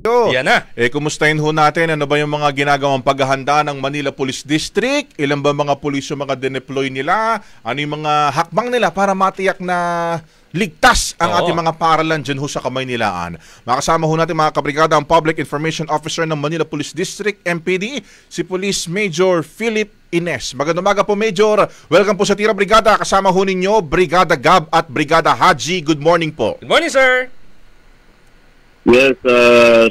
Yan na. Kumustahin ho natin, ano ba yung mga ginagawang paghahanda ng Manila Police District? Ilan ba mga pulis yung mga dineploy nila? Ano yung mga hakbang nila para matiyak na ligtas ang ating mga paaralan dyan ho sa Kamaynilaan? Makasama ho natin mga kabrigada ang Public Information Officer ng Manila Police District, MPD, si Police Major Philip Ines. Magandang umaga po, Major. Welcome po sa Tira Brigada. Kasama ho ninyo, Brigada Gab at Brigada Haji. Good morning po. Good morning, sir. Yes,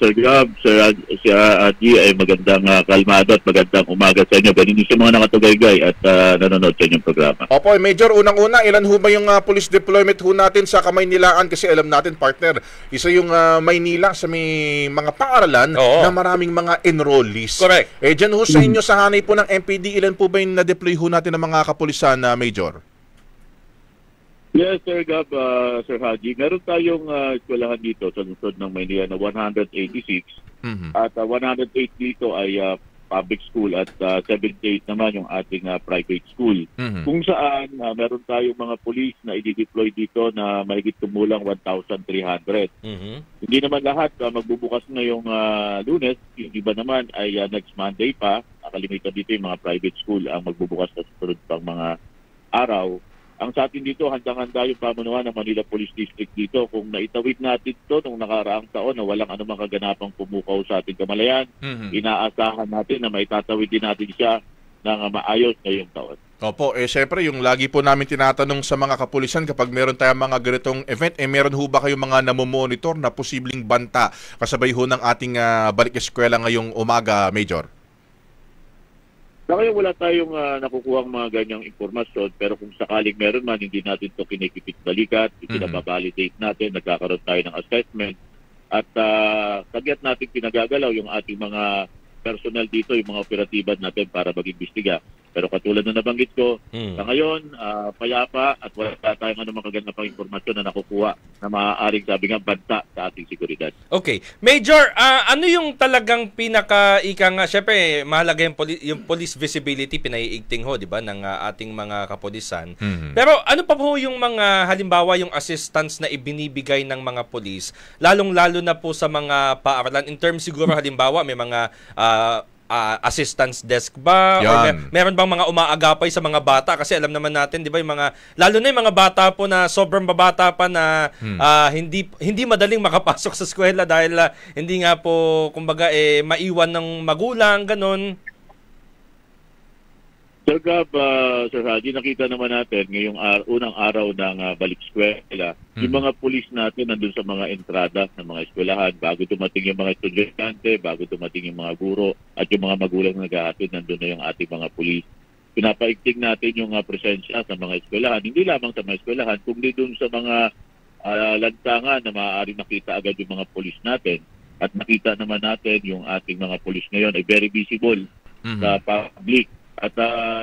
Sir Gab, Sir Adi, ay magandang kalmado at magandang umaga sa inyo. Ganun sa mga nakatugaygay at nanonood sa inyong programa. Opo, Major, unang-una, ilan ho ba yung police deployment ho natin sa Kamaynilaan? Kasi alam natin, partner, isa yung Maynila sa may mga paaralan na maraming mga enrollees. Correct. Dyan ho sa inyo, sa hanay po ng MPD, ilan po ba yung na-deploy ho natin ng mga kapulisan, Major? Yes, Sir Gab, Sir Haji. Meron tayong eskwelahan dito sa lungsod ng Maynila na 186 at 108 dito ay public school at 78 naman yung ating private school. Kung saan meron tayong mga police na i-deploy dito na mahigit kumulang 1,300. Hindi naman lahat magbubukas ngayong Lunes. Yung iba naman ay next Monday pa. Nakalimitan dito yung mga private school ang magbubukas sa susunod pang mga araw. Ang sa atin dito, handang-handa yung pamunuan ng Manila Police District dito. Kung naitawid natin ito nung nakaraang taon na walang anumang kaganapang pumukaw sa ating kamalayan, inaasahan natin na maitatawid din natin siya ng maayos ngayong taon. Opo, syempre yung lagi po namin tinatanong sa mga kapulisan kapag meron tayong mga ganitong event, meron ho ba kayong mga namomonitor na posibleng banta kasabay ho ng ating balik eskwela ngayong umaga, Major? Sa ngayon wala tayong nakukuhang mga ganyang informasyon, pero kung sakaling meron man, hindi natin ito kinikipit-balikat, pinababalidate natin, nagkakaroon tayo ng assessment, at kagyat natin pinagagalaw yung ating mga personnel dito, yung mga operatiban natin para mag-imbestiga. Pero katulad na nabanggit ko, sa ngayon, payapa at wala tayong anumang kagandang informasyon na nakukuha na maaaring sabi nga banta sa ating seguridad. Okay. Major, ano yung talagang pinaka-ika nga, syempre mahalaga yung police visibility, pinaiigting ho, di ba, ng ating mga kapulisan. Pero ano pa po yung mga, halimbawa yung assistance na ibinibigay ng mga police, lalong-lalo na po sa mga paaralan, in terms siguro halimbawa may mga assistance desk ba? Or meron bang mga umaagapay sa mga bata? Kasi alam naman natin, di ba, yung mga, lalo na yung mga bata po na sobrang babata pa na hindi madaling makapasok sa eskwela dahil hindi nga po, kumbaga, maiwan ng magulang, ganun. Sir Gab, Sir Haji, nakita naman natin ngayong unang araw ng balik eskwela, yung mga pulis natin nandun sa mga entrada ng mga eskwelahan, bago dumating yung mga estudyante, bago dumating yung mga guro, at yung mga magulang na nag-aatid, nandun na yung ating mga pulis. Pinapaigting natin yung presensya sa mga eskwelahan, hindi lamang sa mga eskwelahan, kundi dun sa mga lansangan na maaari nakita agad yung mga pulis natin. At nakita naman natin yung ating mga pulis ngayon ay very visible sa public. At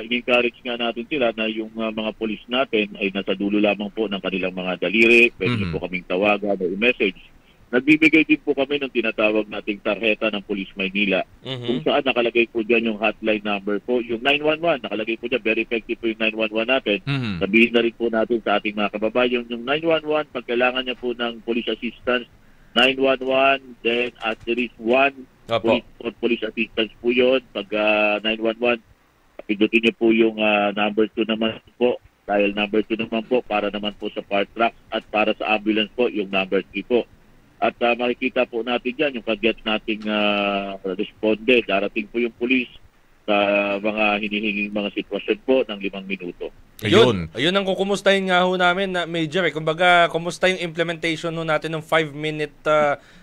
in-encourage nga natin sila na yung mga pulis natin ay nasa dulo lamang po ng kanilang mga daliri. Pwede po kaming tawagan o i-message. Nagbibigay din po kami ng tinatawag nating tarjeta ng Police Maynila. Kung saan nakalagay po dyan yung hotline number po. Yung 911, nakalagay po dyan. Very effective po yung 911 natin. Sabihin na rin po natin sa ating mga kababayan. Yung 911, pag kailangan niya po ng police assistance, 911, then asterisk 1, police assistance po yun. Pag 911, pindutin niyo po yung number 2 naman po, dial number 2 naman po para naman po sa fire truck at para sa ambulance po yung number 3 po. At makikita po natin dyan yung kagyat nating responde. Darating po yung police sa mga hinihinging mga sitwasyon po ng 5 minuto. Ayun ang kukumustahin nga ho namin na Major. Kumbaga, kumusta yung implementation ho natin ng 5-minute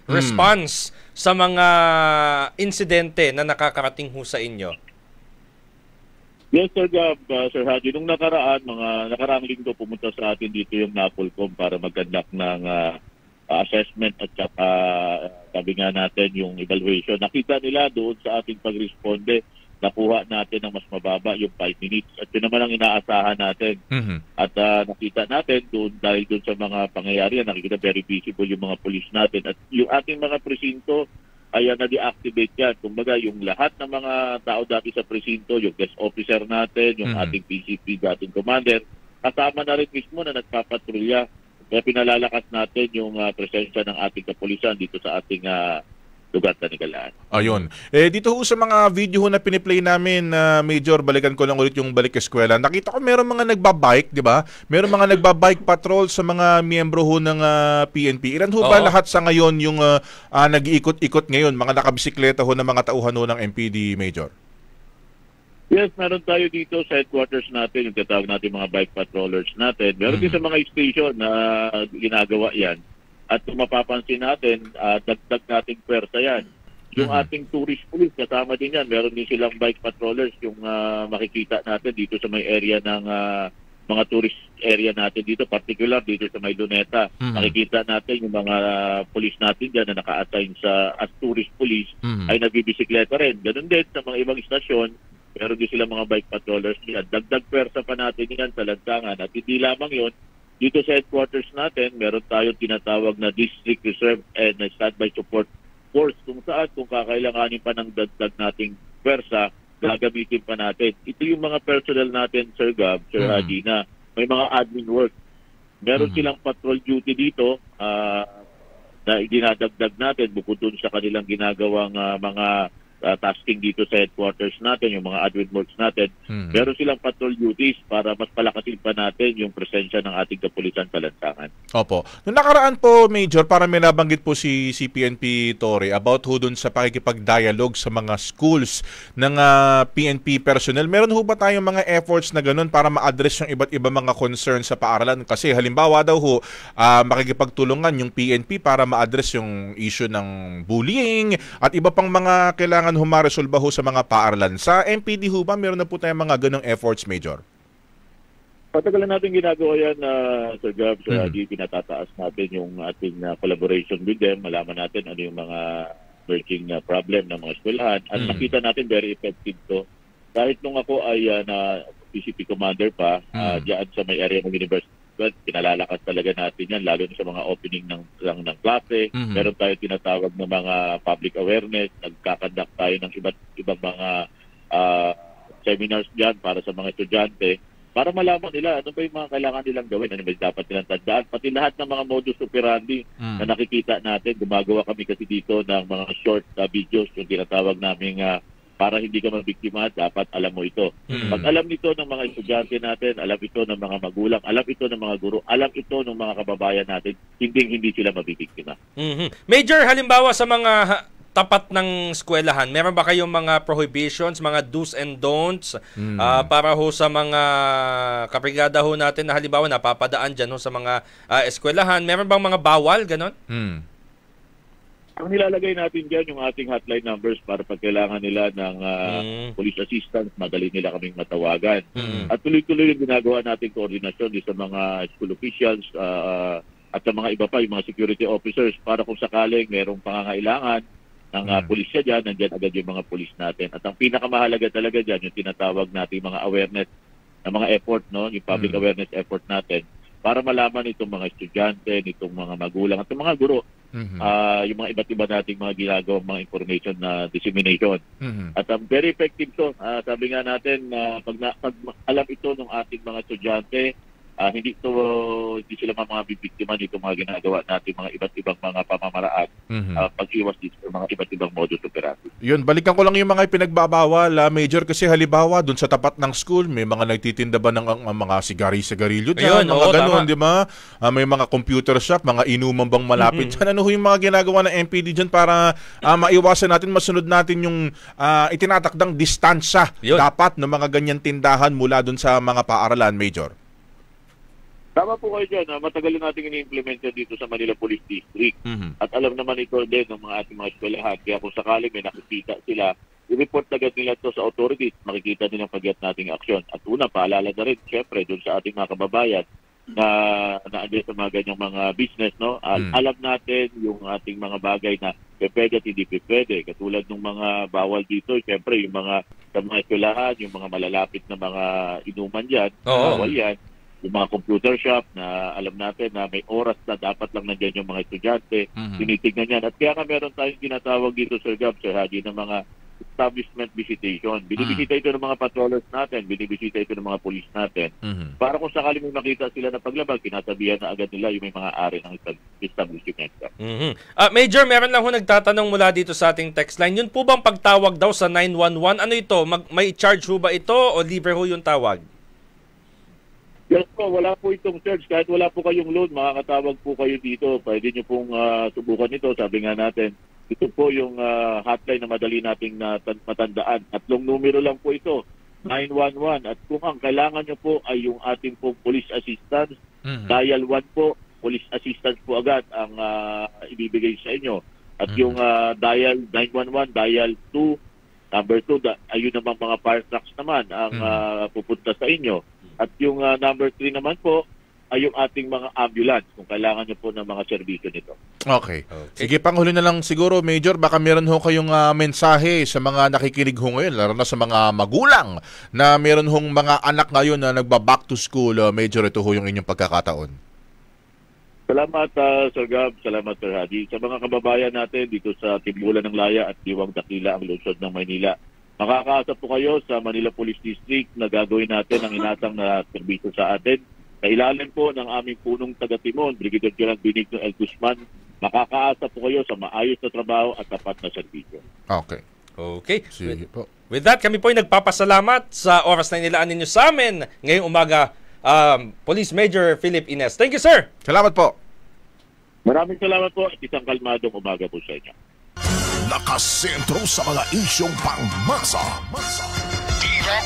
response sa mga insidente na nakakarating ho sa inyo? Yes, Sir Gab, Sir Haji. Nung nakaraang linggo pumunta sa atin dito yung NAPOLCOM para mag-conduct ng assessment at saka sabi nga natin yung evaluation. Nakita nila doon sa ating pag-responde, nakuha natin ng mas mababa yung 5 minutes. At yun naman ang inaasahan natin. At nakita natin doon dahil doon sa mga pangyayari, nakikita very visible yung mga police natin. At yung ating mga presinto, ay na-deactivate yan. Kumbaga, yung lahat ng mga tao dati sa presinto, yung desk officer natin, yung ating PCP, dating commander, kasama na rin mismo na nagpapatrolya. Kaya pinalalakas natin yung presensya ng ating kapulisan dito sa ating lugar na Nigalaan. Ayun. Dito ho sa mga video ho na piniplay namin, Major, balikan ko lang ulit yung balik eskwela. Nakita ko meron mga nagbabike, di ba? Meron mga nagbabike patrol sa mga miyembro ho ng PNP. Ilan ho ba lahat sa ngayon yung nag-iikot-ikot ngayon, mga nakabisikleta ho ng mga tauhan ho ng MPD, Major? Yes, meron tayo dito sa headquarters natin, yung tatawag natin mga bike patrollers natin. Meron din sa mga station na ginagawa yan. At kung mapapansin natin, dagdag nating pwersa yan. Yung ating tourist police, kasama din yan. Meron din silang bike patrollers yung makikita natin dito sa may area ng mga tourist area natin dito, particular dito sa may Luneta. Makikita natin yung mga police natin dyan na naka-assign as tourist police ay nagbibisikleta rin. Ganun din sa mga ibang istasyon, meron din silang mga bike patrollers yan. Dagdag pwersa pa natin yan sa lansangan. At hindi lamang yon, dito sa headquarters natin, meron tayong tinatawag na District Reserve and Standby Support Force kung saan, kung kakailanganin pa ng dagdag nating pwersa, gagamitin pa natin. Ito yung mga personnel natin, Sir Gab, Sir Haji, na may mga admin work. Meron silang patrol duty dito na dinadagdag natin bukod dun sa kanilang ginagawang mga tasking dito sa headquarters natin, yung mga admin works natin. Meron silang patrol duties para mas palakasin pa natin yung presensya ng ating kapulisan sa lansangan. Opo. Noong nakaraan po, Major, para may nabanggit po si PNP Torre about ho dun sa pakikipag-dialogue sa mga schools ng PNP personnel. Meron ho ba tayong mga efforts na ganun para ma-address yung iba't ibang mga concerns sa paaralan? Kasi halimbawa daw ho, makikipagtulungan yung PNP para ma-address yung issue ng bullying at iba pang mga kailangan humaresolba ho sa mga paaralan. Sa MPD ho ba, meron na po tayong mga ganong efforts, Major? Patagal na natin ginagawa yan, Sir Gab, Sir Haji, pinatataas natin yung ating collaboration with them, malaman natin ano yung mga emerging problem ng mga eskwelahan. At nakita natin very effective to. Kahit nung ako ay PCP commander pa, diyan sa may area ng university, pinalalakas talaga natin yan, lalo na sa mga opening ng klase. Meron tayo tinatawag na mga public awareness, nagkakandak tayo ng iba't ibang mga seminars dyan para sa mga estudyante, para malaman nila ano ba yung mga kailangan nilang gawin, ano ba dapat nilang tandaan, pati lahat ng mga modus operandi na nakikita natin. Gumagawa kami kasi dito ng mga short videos, yung tinatawag naming para hindi ka mabiktima, dapat alam mo ito. Pag alam nito ng mga estudyante natin, alam ito ng mga magulang, alam ito ng mga guro, alam ito ng mga kababayan natin, hindi sila mabibiktima. Major, halimbawa sa mga tapat ng eskwelahan, meron ba kayong mga prohibitions, mga do's and don'ts para ho sa mga kabrigada ho natin na halimbawa napapadaan dyan ho sa mga eskwelahan? Meron bang mga bawal, ganon? Ang nilalagay natin dyan, yung ating hotline numbers para pag kailangan nila ng police assistance, madali nila kaming matawagan. At tuloy-tuloy yung ginagawa natin koordinasyon sa mga school officials at sa mga iba pa, yung mga security officers, para kung sakaling merong pangangailangan ng pulisya dyan, nandyan agad yung mga pulis natin. At ang pinakamahalaga talaga dyan, yung tinatawag natin mga awareness, na mga effort, no? Yung public awareness effort natin, para malaman itong mga estudyante, itong mga magulang, at itong mga guro, yung mga iba't iba nating mga ginagawang mga information na dissemination. At very effective to. Sabi nga natin, pag alam ito ng ating mga estudyante, hindi sila mga bibiktima nito mga ginagawa natin, mga iba't ibang mga pamamaraan, pag-iwas dito sa mga iba't ibang modus operandi. Yun, balikan ko lang yung mga pinagbabawal, Major, kasi halimbawa dun sa tapat ng school, may mga nagtitinda ba ng mga sigarilyo dyan, mga ganun, di ba? May mga computer shop, mga inuman bang malapit dyan. Ano yung mga ginagawa ng MPD dyan para maiwasan natin, masunod natin yung itinatakdang distansya dapat ng mga ganyan tindahan mula dun sa mga paaralan, Major? Tama po kayo dyan. Matagal na natin ini-implement yan dito sa Manila Police District. At alam naman ito din ng mga ating mga eskwelahan. Kaya kung sakali may nakikita sila, i-report agad nila ito sa authorities. Makikita nilang pag-get nating aksyon. At una, paalala na rin, syempre, doon sa ating mga kababayan na naandyan sa mga ganyang mga business, no? Alam natin yung ating mga bagay na pwede at hindi pwede. Katulad ng mga bawal dito, syempre, yung mga sa mga eskwelahan, yung mga malalapit na mga inuman dyan, bawal yan. Yung mga computer shop na alam natin na may oras na dapat lang nandiyan yung mga estudyante, tinitignan yan. At kaya nga meron tayong tinatawag dito, Sir Gab, Sir Haji, ng mga establishment visitation. Binibisita ito ng mga patrollers natin, binibisita ito ng mga police natin. Para kung sakali may makita sila na paglabag, kinasabihan na agad nila yung may mga ari ng establishment. Major, meron lang ho nagtatanong mula dito sa ating text line. Yun po bang pagtawag daw sa 911? Ano ito? May charge ho ba ito o libre ho yung tawag? Yes po, wala po itong charge. Kahit wala po kayong load, makakatawag po kayo dito. Pwede nyo pong subukan ito. Sabi nga natin, ito po yung hotline na madali nating matandaan. 3 numero lang po ito, 911. At kung ang kailangan nyo po ay yung ating pong police assistance, dial 1 po, police assistance po agad ang ibibigay sa inyo. At yung dial 911, dial 2, number 2, ayun naman mga fire trucks naman ang pupunta sa inyo. At yung number 3 naman po, ay yung ating mga ambulance kung kailangan nyo po ng mga serbisyo nito. Okay. Sige, panghuli na lang siguro, Major, baka meron ho kayong mensahe sa mga nakikinig ho ngayon, lalo na sa mga magulang na meron hong mga anak ngayon na nagba-back to school. Major, ito ho yung inyong pagkakataon. Salamat, Sir Gab. Salamat, Sir Hadi. Sa mga kababayan natin dito sa Timbulan ng Laya at Diwang Dakila, ang lungsod ng Maynila, makakaasa po kayo sa Manila Police District na gagawin natin ang inatang na serbisyo sa atin. Sa ilalim po ng aming punong taga-Timon, Brigadier General Benigno L. Guzman, makakaasa po kayo sa maayos na trabaho at tapat na serbisyo. Okay. Sige po. With that, kami po ay nagpapasalamat sa oras na inilaan ninyo sa amin ngayong umaga, Police Major Philip Ines. Thank you, sir. Salamat po. Maraming salamat po at isang kalmadong umaga po sa inyo. Nakasentro sa mga isyong pangmasa. Tira